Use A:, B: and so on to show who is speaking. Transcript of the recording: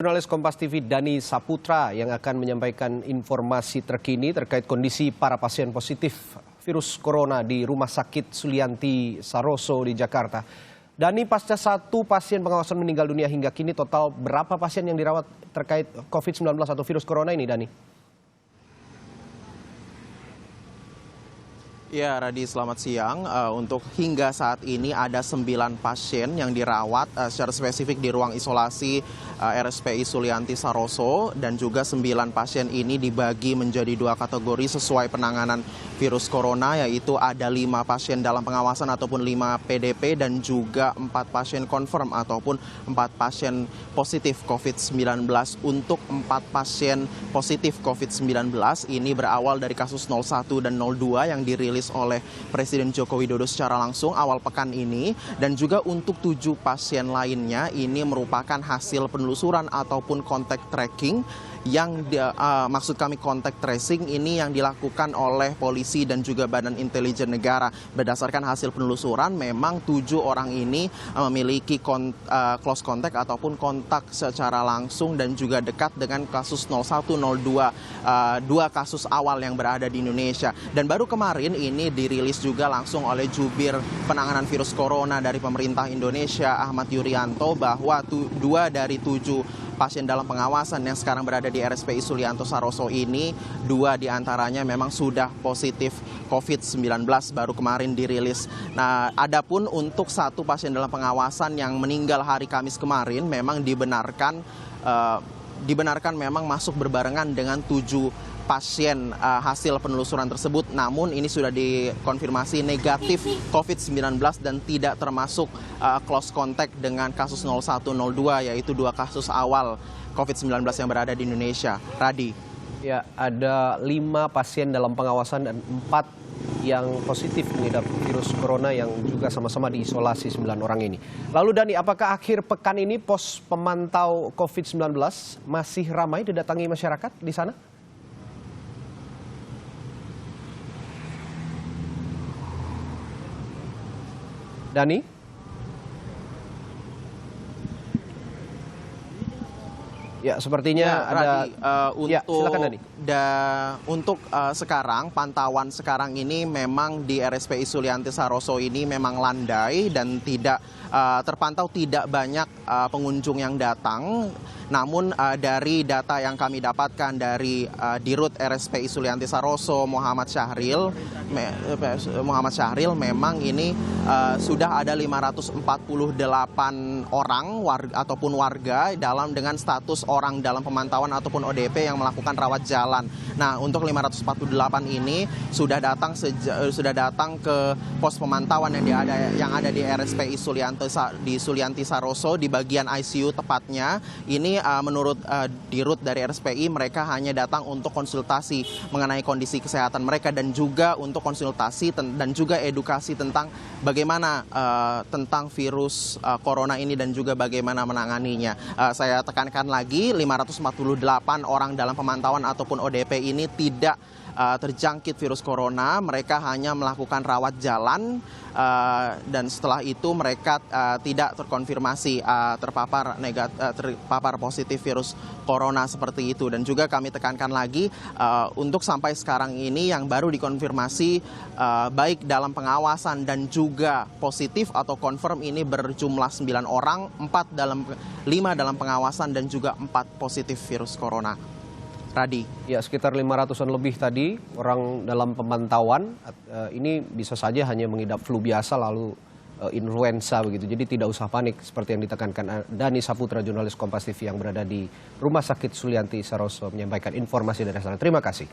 A: Jurnalis Kompas TV Dani Saputra yang akan menyampaikan informasi terkini terkait kondisi para pasien positif virus corona di Rumah Sakit Sulianti Saroso di Jakarta. Dani, pasca satu pasien pengawasan meninggal dunia hingga kini total berapa pasien yang dirawat terkait COVID-19 atau virus corona ini, Dani?
B: Ya, Radi, selamat siang. Untuk hingga saat ini ada 9 pasien yang dirawat secara spesifik di ruang isolasi RSPI Sulianti Saroso, dan juga 9 pasien ini dibagi menjadi 2 kategori sesuai penanganan virus corona, yaitu ada 5 pasien dalam pengawasan ataupun 5 PDP dan juga 4 pasien confirm ataupun 4 pasien positif COVID-19. Untuk 4 pasien positif COVID-19 ini berawal dari kasus 01 dan 02 yang dirilis oleh Presiden Joko Widodo secara langsung awal pekan ini, dan juga untuk 7 pasien lainnya ini merupakan hasil penelusuran ataupun kontak tracking yang maksud kami kontak tracing ini yang dilakukan oleh polisi dan juga Badan Intelijen Negara. Berdasarkan hasil penelusuran, memang 7 orang ini memiliki close contact ataupun kontak secara langsung dan juga dekat dengan kasus 0102, 2 kasus awal yang berada di Indonesia. Dan baru kemarin ini dirilis juga langsung oleh Jubir Penanganan Virus Corona dari pemerintah Indonesia, Ahmad Yuryanto, bahwa 2 dari 7 pasien dalam pengawasan yang sekarang berada di RSPI Sulianti Saroso ini, 2 diantaranya memang sudah positif COVID-19, baru kemarin dirilis. Nah, adapun untuk 1 pasien dalam pengawasan yang meninggal hari Kamis kemarin memang dibenarkan memang masuk berbarengan dengan 7 pasien hasil penelusuran tersebut, namun ini sudah dikonfirmasi negatif COVID-19 dan tidak termasuk close contact dengan kasus 0102, yaitu 2 kasus awal COVID-19 yang berada di Indonesia. Radi.
A: Ya, ada 5 pasien dalam pengawasan dan 4 yang positif mengidap virus corona yang juga sama-sama diisolasi 9 orang ini. Lalu Dani, apakah akhir pekan ini pos pemantau COVID-19 masih ramai didatangi masyarakat di sana? Dani? Ya, sepertinya
B: ya,
A: ada.
B: Silakan, Dani. Untuk sekarang, pantauan sekarang ini memang di RSPI Sulianti Saroso ini memang landai dan tidak terpantau tidak banyak pengunjung yang datang. Namun dari data yang kami dapatkan dari Dirut RSPI Sulianti Saroso Muhammad Syahril memang ini sudah ada 548 orang ataupun warga dengan status orang dalam pemantauan ataupun ODP yang melakukan rawat jalan. Nah, untuk 548 ini sudah datang ke pos pemantauan yang ada di RSPI Sulianti Saroso di bagian ICU tepatnya. Ini menurut Dirut dari RSPI, mereka hanya datang untuk konsultasi mengenai kondisi kesehatan mereka dan juga untuk konsultasi dan juga edukasi tentang bagaimana tentang virus corona ini dan juga bagaimana menanganinya. Saya tekankan lagi, 548 orang dalam pemantauan ataupun ODP ini tidak terjangkit virus corona. Mereka hanya melakukan rawat jalan dan setelah itu mereka tidak terkonfirmasi terpapar positif virus corona seperti itu. Dan juga kami tekankan lagi, untuk sampai sekarang ini yang baru dikonfirmasi baik dalam pengawasan dan juga positif atau confirm ini berjumlah 9 orang, 5 dalam pengawasan dan juga 4 positif virus corona. Radi.
A: Ya, sekitar 500-an lebih tadi orang dalam pemantauan. Ini bisa saja hanya mengidap flu biasa lalu influenza begitu. Jadi tidak usah panik seperti yang ditekankan Dani Saputra, jurnalis Kompas TV yang berada di Rumah Sakit Sulianti Saroso menyampaikan informasi dari sana. Terima kasih.